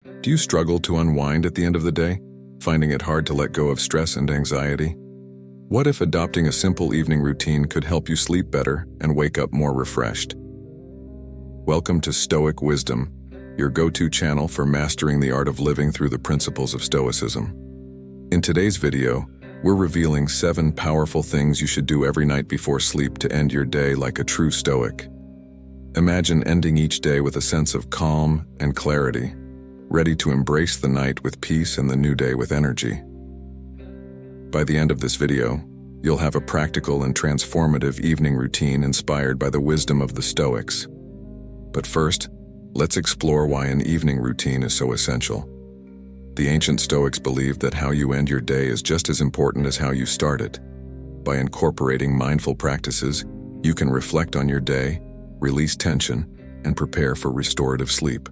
Do you struggle to unwind at the end of the day, finding it hard to let go of stress and anxiety? What if adopting a simple evening routine could help you sleep better and wake up more refreshed? Welcome to Stoic Wisdom, your go-to channel for mastering the art of living through the principles of Stoicism. In today's video, we're revealing 7 powerful things you should do every night before sleep to end your day like a true Stoic. Imagine ending each day with a sense of calm and clarity, ready to embrace the night with peace and the new day with energy. By the end of this video, you'll have a practical and transformative evening routine inspired by the wisdom of the Stoics. But first, let's explore why an evening routine is so essential. The ancient Stoics believed that how you end your day is just as important as how you start it. By incorporating mindful practices, you can reflect on your day, release tension, and prepare for restorative sleep.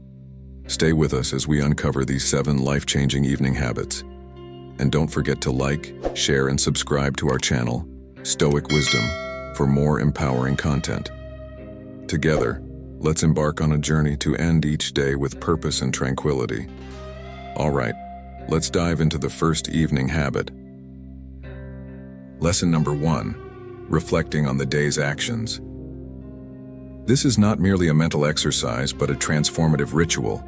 Stay with us as we uncover these 7 life-changing evening habits. And don't forget to like, share, and subscribe to our channel, Stoic Wisdom, for more empowering content. Together, let's embark on a journey to end each day with purpose and tranquility. All right, let's dive into the first evening habit. Lesson number 1, reflecting on the day's actions. This is not merely a mental exercise, but a transformative ritual.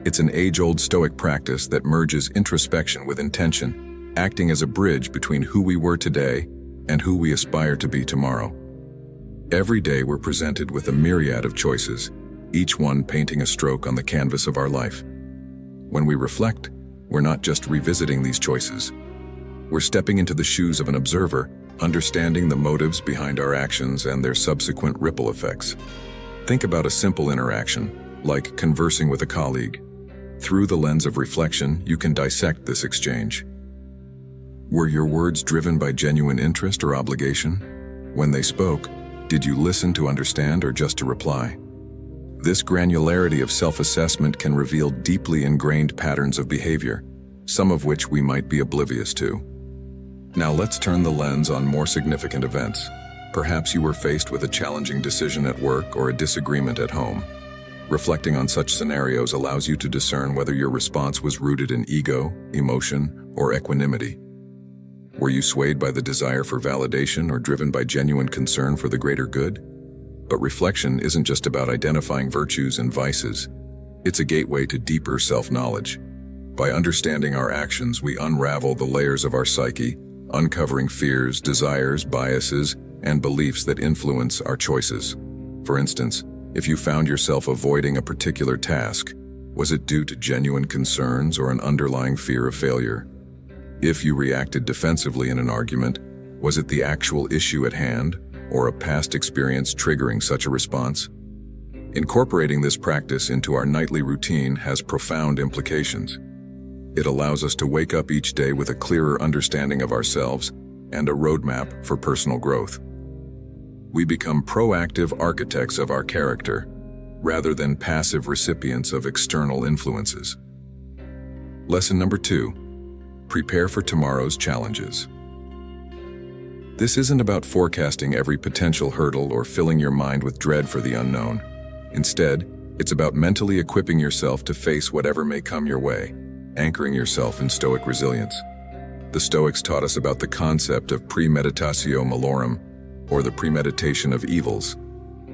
It's an age-old Stoic practice that merges introspection with intention, acting as a bridge between who we were today and who we aspire to be tomorrow. Every day we're presented with a myriad of choices, each one painting a stroke on the canvas of our life. When we reflect, we're not just revisiting these choices. We're stepping into the shoes of an observer, understanding the motives behind our actions and their subsequent ripple effects. Think about a simple interaction, like conversing with a colleague. Through the lens of reflection, you can dissect this exchange. Were your words driven by genuine interest or obligation? When they spoke, did you listen to understand or just to reply? This granularity of self-assessment can reveal deeply ingrained patterns of behavior, some of which we might be oblivious to. Now let's turn the lens on more significant events. Perhaps you were faced with a challenging decision at work or a disagreement at home. Reflecting on such scenarios allows you to discern whether your response was rooted in ego, emotion, or equanimity. Were you swayed by the desire for validation or driven by genuine concern for the greater good? But reflection isn't just about identifying virtues and vices. It's a gateway to deeper self-knowledge. By understanding our actions, we unravel the layers of our psyche, uncovering fears, desires, biases, and beliefs that influence our choices. For instance, if you found yourself avoiding a particular task, was it due to genuine concerns or an underlying fear of failure? If you reacted defensively in an argument, was it the actual issue at hand, or a past experience triggering such a response? Incorporating this practice into our nightly routine has profound implications. It allows us to wake up each day with a clearer understanding of ourselves and a roadmap for personal growth. We become proactive architects of our character, rather than passive recipients of external influences. Lesson number 2, prepare for tomorrow's challenges. This isn't about forecasting every potential hurdle or filling your mind with dread for the unknown. Instead, it's about mentally equipping yourself to face whatever may come your way, anchoring yourself in Stoic resilience. The Stoics taught us about the concept of premeditatio malorum, or the premeditation of evils.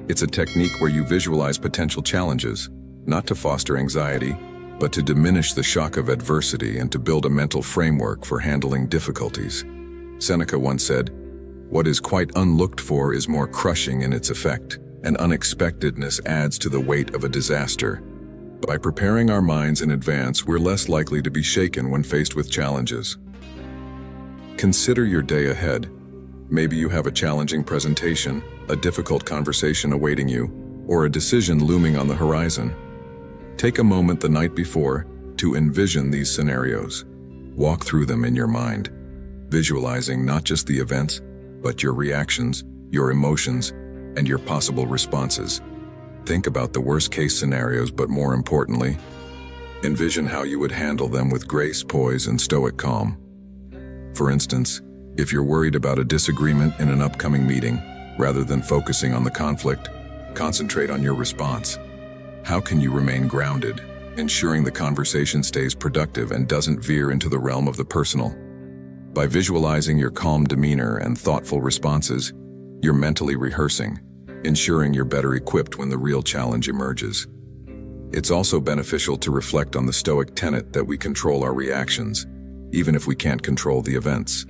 It's a technique where you visualize potential challenges, not to foster anxiety, but to diminish the shock of adversity and to build a mental framework for handling difficulties. Seneca once said, "What is quite unlooked for is more crushing in its effect, and unexpectedness adds to the weight of a disaster." By preparing our minds in advance, we're less likely to be shaken when faced with challenges. Consider your day ahead. Maybe you have a challenging presentation, a difficult conversation awaiting you, or a decision looming on the horizon. Take a moment the night before to envision these scenarios. Walk through them in your mind, visualizing not just the events, but your reactions, your emotions, and your possible responses. Think about the worst-case scenarios, but more importantly, envision how you would handle them with grace, poise, and stoic calm. For instance, if you're worried about a disagreement in an upcoming meeting, rather than focusing on the conflict, concentrate on your response. How can you remain grounded, ensuring the conversation stays productive and doesn't veer into the realm of the personal. By visualizing your calm demeanor and thoughtful responses, you're mentally rehearsing, ensuring you're better equipped when the real challenge emerges. It's also beneficial to reflect on the Stoic tenet that we control our reactions, even if we can't control the events.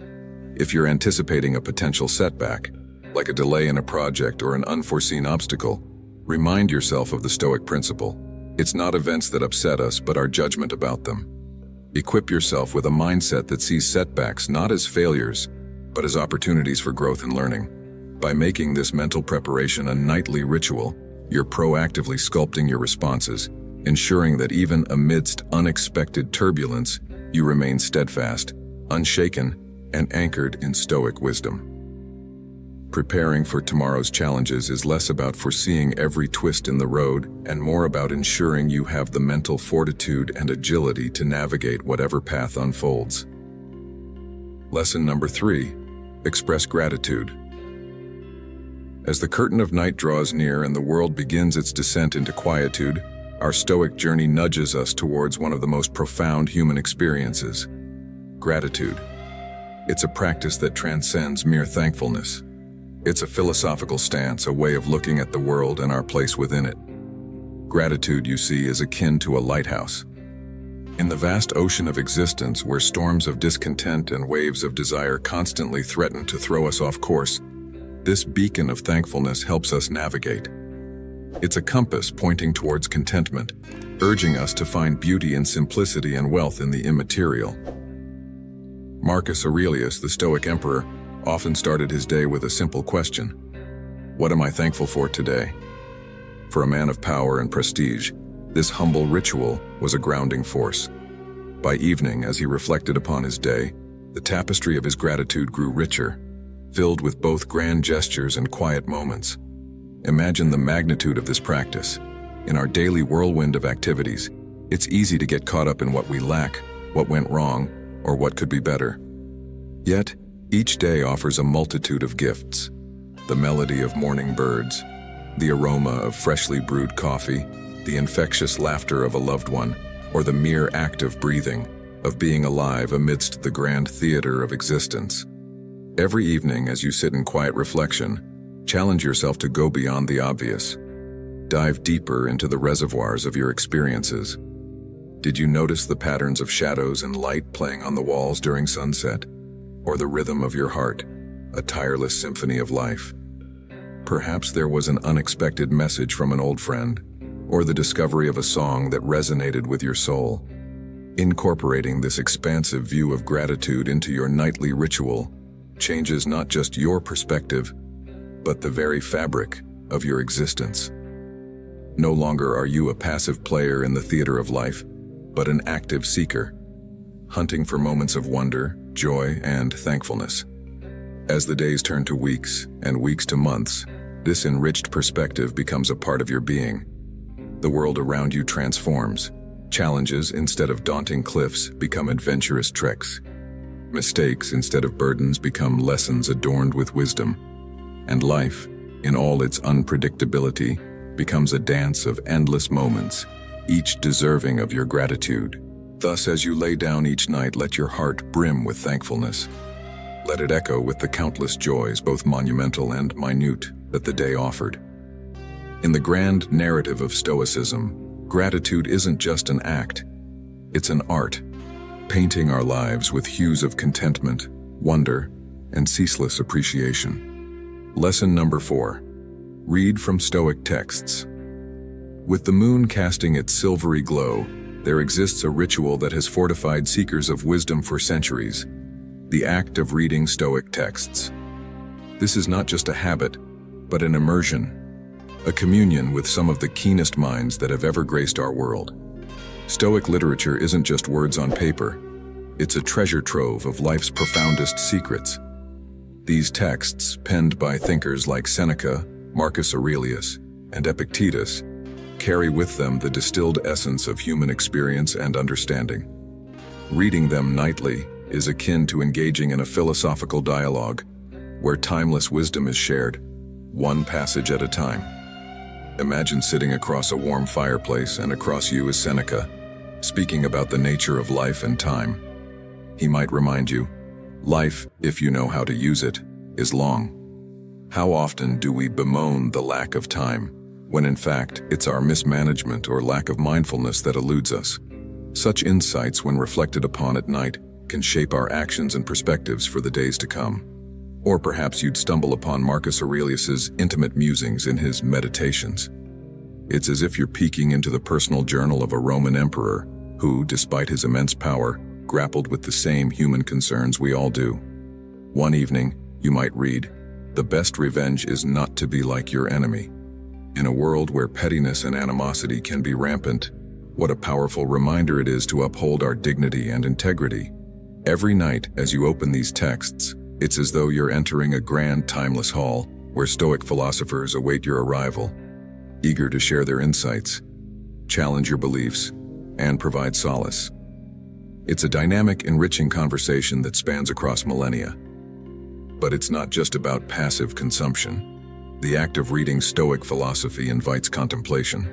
If you're anticipating a potential setback, like a delay in a project or an unforeseen obstacle, remind yourself of the Stoic principle. It's not events that upset us, but our judgment about them. Equip yourself with a mindset that sees setbacks not as failures, but as opportunities for growth and learning. By making this mental preparation a nightly ritual, you're proactively sculpting your responses, ensuring that even amidst unexpected turbulence, you remain steadfast, unshaken, and anchored in Stoic wisdom. Preparing for tomorrow's challenges is less about foreseeing every twist in the road and more about ensuring you have the mental fortitude and agility to navigate whatever path unfolds. Lesson number 3: express gratitude. As the curtain of night draws near and the world begins its descent into quietude, our Stoic journey nudges us towards one of the most profound human experiences: gratitude. It's a practice that transcends mere thankfulness. It's a philosophical stance, a way of looking at the world and our place within it. Gratitude, you see, is akin to a lighthouse. In the vast ocean of existence, where storms of discontent and waves of desire constantly threaten to throw us off course, this beacon of thankfulness helps us navigate. It's a compass pointing towards contentment, urging us to find beauty in simplicity and wealth in the immaterial. Marcus Aurelius, the Stoic emperor, often started his day with a simple question: what am I thankful for today? For a man of power and prestige, this humble ritual was a grounding force. By evening, as he reflected upon his day, the tapestry of his gratitude grew richer, filled with both grand gestures and quiet moments. Imagine the magnitude of this practice. In our daily whirlwind of activities, it's easy to get caught up in what we lack, what went wrong, or what could be better. Yet, each day offers a multitude of gifts: the melody of morning birds, the aroma of freshly brewed coffee, the infectious laughter of a loved one, or the mere act of breathing, of being alive amidst the grand theater of existence. Every evening, as you sit in quiet reflection, challenge yourself to go beyond the obvious. Dive deeper into the reservoirs of your experiences. Did you notice the patterns of shadows and light playing on the walls during sunset? Or the rhythm of your heart, a tireless symphony of life? Perhaps there was an unexpected message from an old friend, or the discovery of a song that resonated with your soul. Incorporating this expansive view of gratitude into your nightly ritual changes not just your perspective, but the very fabric of your existence. No longer are you a passive player in the theater of life, but an active seeker, hunting for moments of wonder, joy, and thankfulness. As the days turn to weeks, and weeks to months, this enriched perspective becomes a part of your being. The world around you transforms. Challenges, instead of daunting cliffs, become adventurous treks. Mistakes, instead of burdens, become lessons adorned with wisdom. And life, in all its unpredictability, becomes a dance of endless moments, each deserving of your gratitude. Thus, as you lay down each night, let your heart brim with thankfulness. Let it echo with the countless joys, both monumental and minute, that the day offered. In the grand narrative of Stoicism, gratitude isn't just an act, it's an art, painting our lives with hues of contentment, wonder, and ceaseless appreciation. Lesson number 4: read from Stoic texts. With the moon casting its silvery glow, there exists a ritual that has fortified seekers of wisdom for centuries: the act of reading Stoic texts. This is not just a habit, but an immersion, a communion with some of the keenest minds that have ever graced our world. Stoic literature isn't just words on paper, it's a treasure trove of life's profoundest secrets. These texts, penned by thinkers like Seneca, Marcus Aurelius, and Epictetus, carry with them the distilled essence of human experience and understanding. Reading them nightly is akin to engaging in a philosophical dialogue, where timeless wisdom is shared, one passage at a time. Imagine sitting across a warm fireplace, and across you is Seneca, speaking about the nature of life and time. He might remind you, life, if you know how to use it, is long. How often do we bemoan the lack of time, when in fact it's our mismanagement or lack of mindfulness that eludes us? Such insights, when reflected upon at night, can shape our actions and perspectives for the days to come. Or perhaps you'd stumble upon Marcus Aurelius's intimate musings in his Meditations. It's as if you're peeking into the personal journal of a Roman emperor who, despite his immense power, grappled with the same human concerns we all do. One evening, you might read, "The best revenge is not to be like your enemy." In a world where pettiness and animosity can be rampant, what a powerful reminder it is to uphold our dignity and integrity. Every night, as you open these texts, it's as though you're entering a grand, timeless hall where Stoic philosophers await your arrival, eager to share their insights, challenge your beliefs, and provide solace. It's a dynamic, enriching conversation that spans across millennia. But it's not just about passive consumption. The act of reading Stoic philosophy invites contemplation.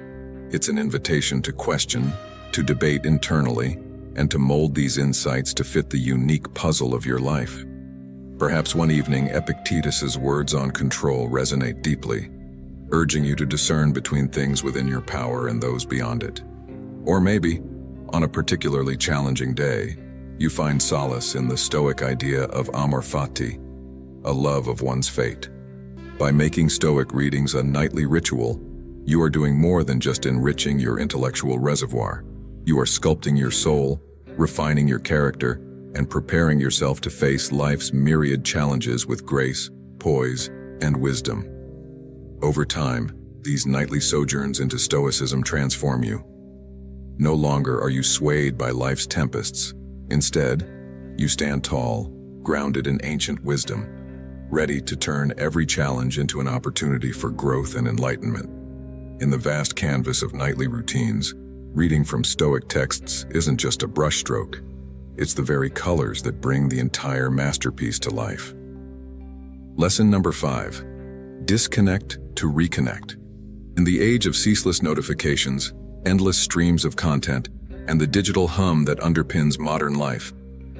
It's an invitation to question, to debate internally, and to mold these insights to fit the unique puzzle of your life. Perhaps one evening, Epictetus's words on control resonate deeply, urging you to discern between things within your power and those beyond it. Or maybe, on a particularly challenging day, you find solace in the Stoic idea of amor fati, a love of one's fate. By making Stoic readings a nightly ritual, you are doing more than just enriching your intellectual reservoir. You are sculpting your soul, refining your character, and preparing yourself to face life's myriad challenges with grace, poise, and wisdom. Over time, these nightly sojourns into Stoicism transform you. No longer are you swayed by life's tempests. Instead, you stand tall, grounded in ancient wisdom, ready to turn every challenge into an opportunity for growth and enlightenment. In the vast canvas of nightly routines, reading from Stoic texts isn't just a brushstroke. It's the very colors that bring the entire masterpiece to life. Lesson number 5. Disconnect to reconnect. In the age of ceaseless notifications, endless streams of content, and the digital hum that underpins modern life,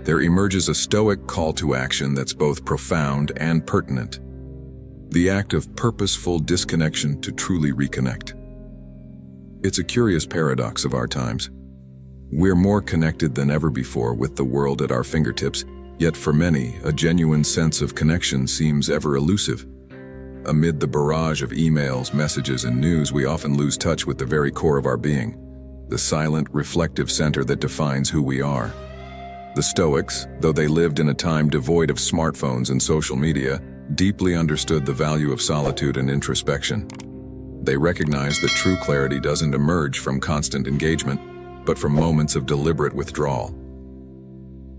there emerges a Stoic call to action that's both profound and pertinent. The act of purposeful disconnection to truly reconnect. It's a curious paradox of our times. We're more connected than ever before with the world at our fingertips, yet for many, a genuine sense of connection seems ever elusive. Amid the barrage of emails, messages, and news, we often lose touch with the very core of our being, the silent, reflective center that defines who we are. The Stoics, though they lived in a time devoid of smartphones and social media, deeply understood the value of solitude and introspection. They recognized that true clarity doesn't emerge from constant engagement, but from moments of deliberate withdrawal.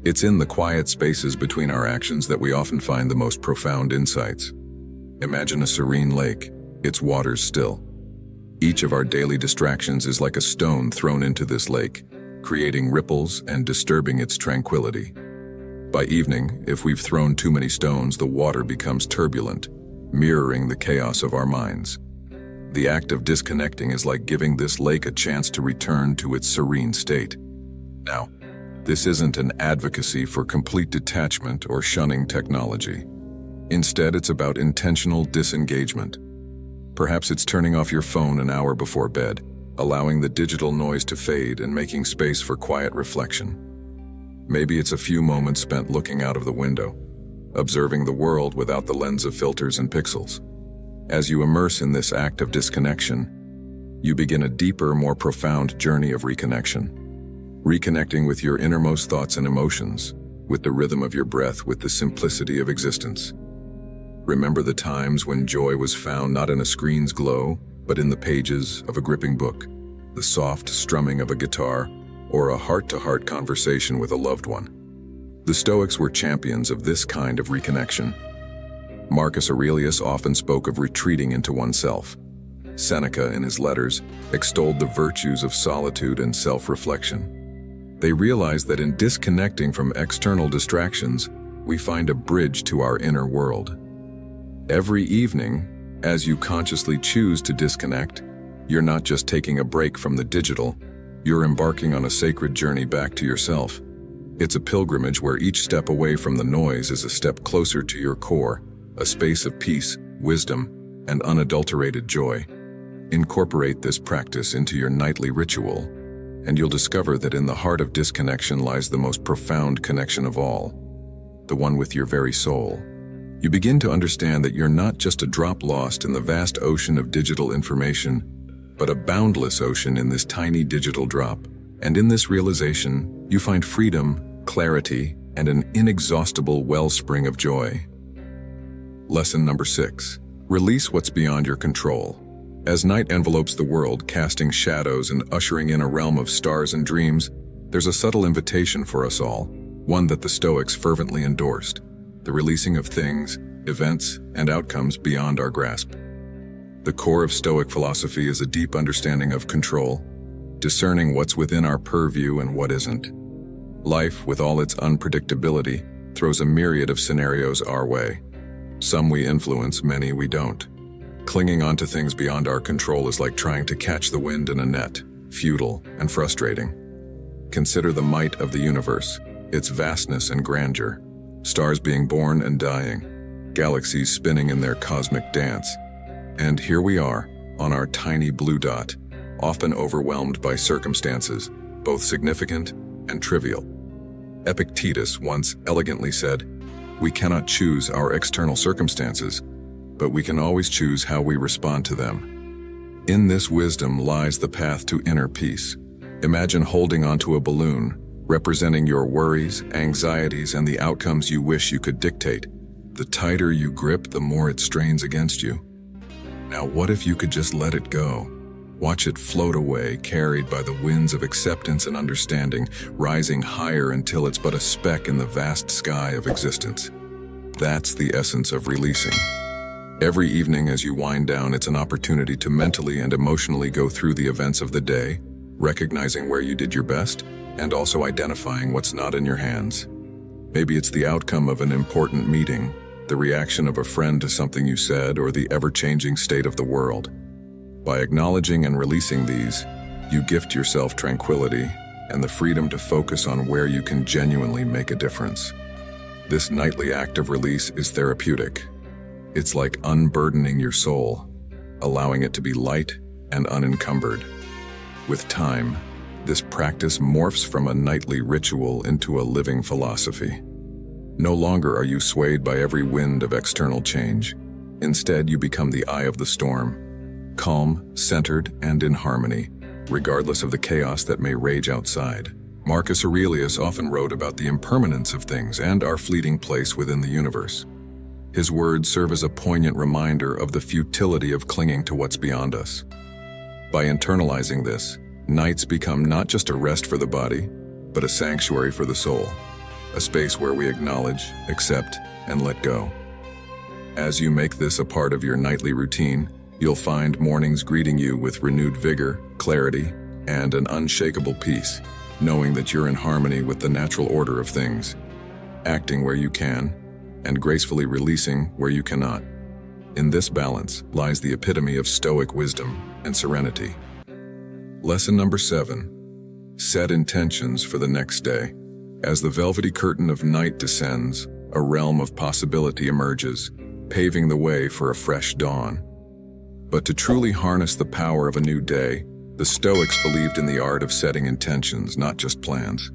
It's in the quiet spaces between our actions that we often find the most profound insights. Imagine a serene lake, its waters still. Each of our daily distractions is like a stone thrown into this lake, creating ripples and disturbing its tranquility. By evening, if we've thrown too many stones, the water becomes turbulent, mirroring the chaos of our minds. The act of disconnecting is like giving this lake a chance to return to its serene state. Now, this isn't an advocacy for complete detachment or shunning technology. Instead, it's about intentional disengagement. Perhaps it's turning off your phone an hour before bed, allowing the digital noise to fade and making space for quiet reflection. Maybe it's a few moments spent looking out of the window, observing the world without the lens of filters and pixels. As you immerse in this act of disconnection, you begin a deeper, more profound journey of reconnection. Reconnecting with your innermost thoughts and emotions, with the rhythm of your breath, with the simplicity of existence. Remember the times when joy was found not in a screen's glow, but in the pages of a gripping book, the soft strumming of a guitar, or a heart-to-heart conversation with a loved one. The Stoics were champions of this kind of reconnection. Marcus Aurelius often spoke of retreating into oneself. Seneca, in his letters, extolled the virtues of solitude and self-reflection. They realized that in disconnecting from external distractions, we find a bridge to our inner world. Every evening, as you consciously choose to disconnect, you're not just taking a break from the digital, You're embarking on a sacred journey back to yourself. It's a pilgrimage where each step away from the noise is a step closer to your core, a space of peace, wisdom, and unadulterated joy. Incorporate this practice into your nightly ritual, and you'll discover that in the heart of disconnection lies the most profound connection of all, the one with your very soul. You begin to understand that you're not just a drop lost in the vast ocean of digital information, but a boundless ocean in this tiny digital drop. And in this realization, you find freedom, clarity, and an inexhaustible wellspring of joy. Lesson number 6. Release what's beyond your control. As night envelopes the world, casting shadows and ushering in a realm of stars and dreams, there's a subtle invitation for us all, one that the Stoics fervently endorsed: the releasing of things, events, and outcomes beyond our grasp. The core of Stoic philosophy is a deep understanding of control, discerning what's within our purview and what isn't. Life, with all its unpredictability, throws a myriad of scenarios our way. Some we influence, many we don't. Clinging onto things beyond our control is like trying to catch the wind in a net, futile and frustrating. Consider the might of the universe, its vastness and grandeur, stars being born and dying, galaxies spinning in their cosmic dance. And here we are, on our tiny blue dot, often overwhelmed by circumstances, both significant and trivial. Epictetus once elegantly said, "We cannot choose our external circumstances, but we can always choose how we respond to them." In this wisdom lies the path to inner peace. Imagine holding onto a balloon, representing your worries, anxieties, and the outcomes you wish you could dictate. The tighter you grip, the more it strains against you. Now, what if you could just let it go? Watch it float away, carried by the winds of acceptance and understanding, rising higher until it's but a speck in the vast sky of existence. That's the essence of releasing. Every evening as you wind down, it's an opportunity to mentally and emotionally go through the events of the day, recognizing where you did your best, and also identifying what's not in your hands. Maybe it's the outcome of an important meeting, the reaction of a friend to something you said, or the ever-changing state of the world. By acknowledging and releasing these, you gift yourself tranquility and the freedom to focus on where you can genuinely make a difference. This nightly act of release is therapeutic. It's like unburdening your soul, allowing it to be light and unencumbered. With time, this practice morphs from a nightly ritual into a living philosophy. No longer are you swayed by every wind of external change. Instead, you become the eye of the storm, calm, centered, and in harmony, regardless of the chaos that may rage outside. Marcus Aurelius often wrote about the impermanence of things and our fleeting place within the universe. His words serve as a poignant reminder of the futility of clinging to what's beyond us. By internalizing this, nights become not just a rest for the body, but a sanctuary for the soul, a space where we acknowledge, accept, and let go. As you make this a part of your nightly routine, you'll find mornings greeting you with renewed vigor, clarity, and an unshakable peace, knowing that you're in harmony with the natural order of things, acting where you can, and gracefully releasing where you cannot. In this balance lies the epitome of Stoic wisdom and serenity. Lesson number 7. Set intentions for the next day. As the velvety curtain of night descends, a realm of possibility emerges, paving the way for a fresh dawn. But to truly harness the power of a new day, the Stoics believed in the art of setting intentions, not just plans.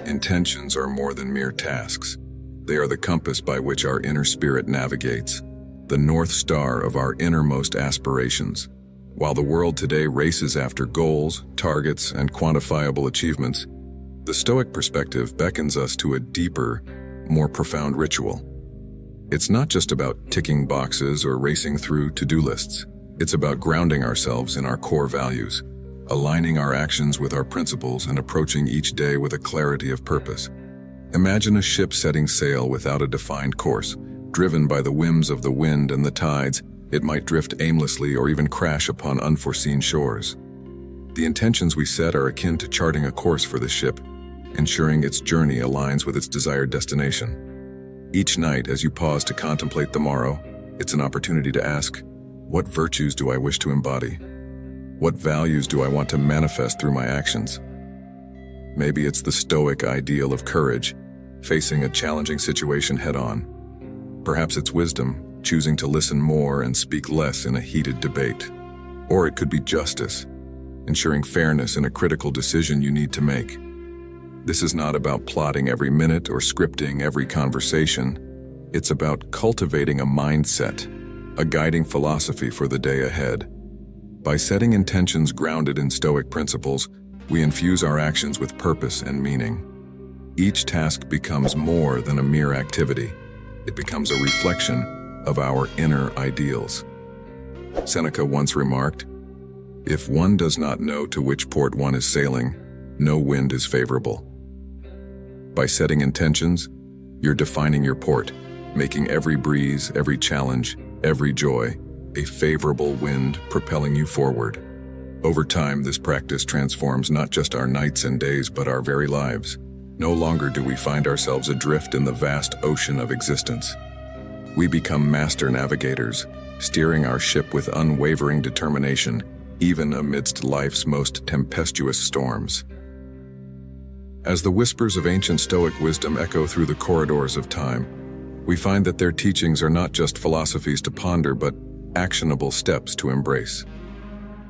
Intentions are more than mere tasks. They are the compass by which our inner spirit navigates, the North Star of our innermost aspirations. While the world today races after goals, targets, and quantifiable achievements, the Stoic perspective beckons us to a deeper, more profound ritual. It's not just about ticking boxes or racing through to-do lists. It's about grounding ourselves in our core values, aligning our actions with our principles, and approaching each day with a clarity of purpose. Imagine a ship setting sail without a defined course. Driven by the whims of the wind and the tides, it might drift aimlessly or even crash upon unforeseen shores. The intentions we set are akin to charting a course for the ship, ensuring its journey aligns with its desired destination. Each night, as you pause to contemplate the morrow, it's an opportunity to ask, what virtues do I wish to embody? What values do I want to manifest through my actions? Maybe it's the Stoic ideal of courage, facing a challenging situation head-on. Perhaps it's wisdom, choosing to listen more and speak less in a heated debate. Or it could be justice, ensuring fairness in a critical decision you need to make. This is not about plotting every minute or scripting every conversation. It's about cultivating a mindset, a guiding philosophy for the day ahead. By setting intentions grounded in Stoic principles, we infuse our actions with purpose and meaning. Each task becomes more than a mere activity. It becomes a reflection of our inner ideals. Seneca once remarked, "If one does not know to which port one is sailing, no wind is favorable." By setting intentions, you're defining your port, making every breeze, every challenge, every joy a favorable wind propelling you forward. Over time, this practice transforms not just our nights and days, but our very lives. No longer do we find ourselves adrift in the vast ocean of existence. We become master navigators, steering our ship with unwavering determination, even amidst life's most tempestuous storms. As the whispers of ancient Stoic wisdom echo through the corridors of time, we find that their teachings are not just philosophies to ponder, but actionable steps to embrace.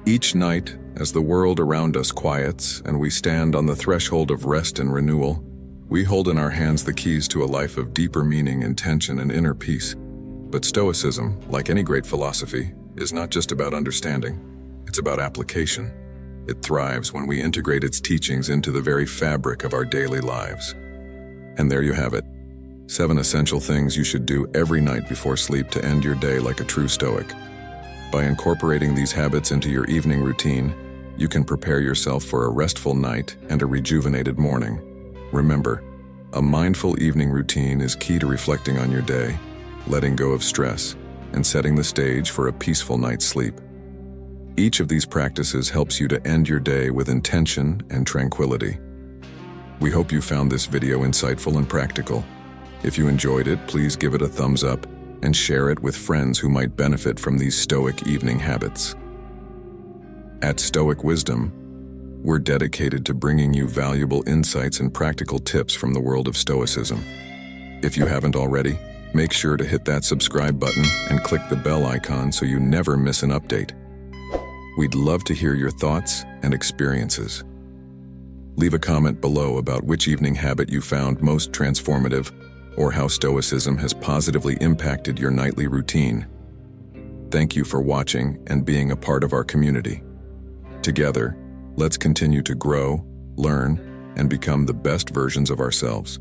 Each night, as the world around us quiets and we stand on the threshold of rest and renewal, we hold in our hands the keys to a life of deeper meaning, intention, and inner peace. But Stoicism, like any great philosophy, is not just about understanding, it's about application. It thrives when we integrate its teachings into the very fabric of our daily lives. And there you have it. 7 essential things you should do every night before sleep to end your day like a true Stoic. By incorporating these habits into your evening routine, you can prepare yourself for a restful night and a rejuvenated morning. Remember, a mindful evening routine is key to reflecting on your day, letting go of stress, and setting the stage for a peaceful night's sleep. Each of these practices helps you to end your day with intention and tranquility. We hope you found this video insightful and practical. If you enjoyed it, please give it a thumbs up and share it with friends who might benefit from these Stoic evening habits. At Stoic Wisdom, we're dedicated to bringing you valuable insights and practical tips from the world of Stoicism. If you haven't already, make sure to hit that subscribe button and click the bell icon so you never miss an update. We'd love to hear your thoughts and experiences. Leave a comment below about which evening habit you found most transformative, or how Stoicism has positively impacted your nightly routine. Thank you for watching and being a part of our community. Together, let's continue to grow, learn, and become the best versions of ourselves.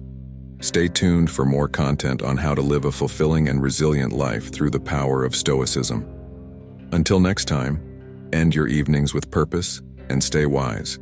Stay tuned for more content on how to live a fulfilling and resilient life through the power of Stoicism. Until next time, end your evenings with purpose and stay wise.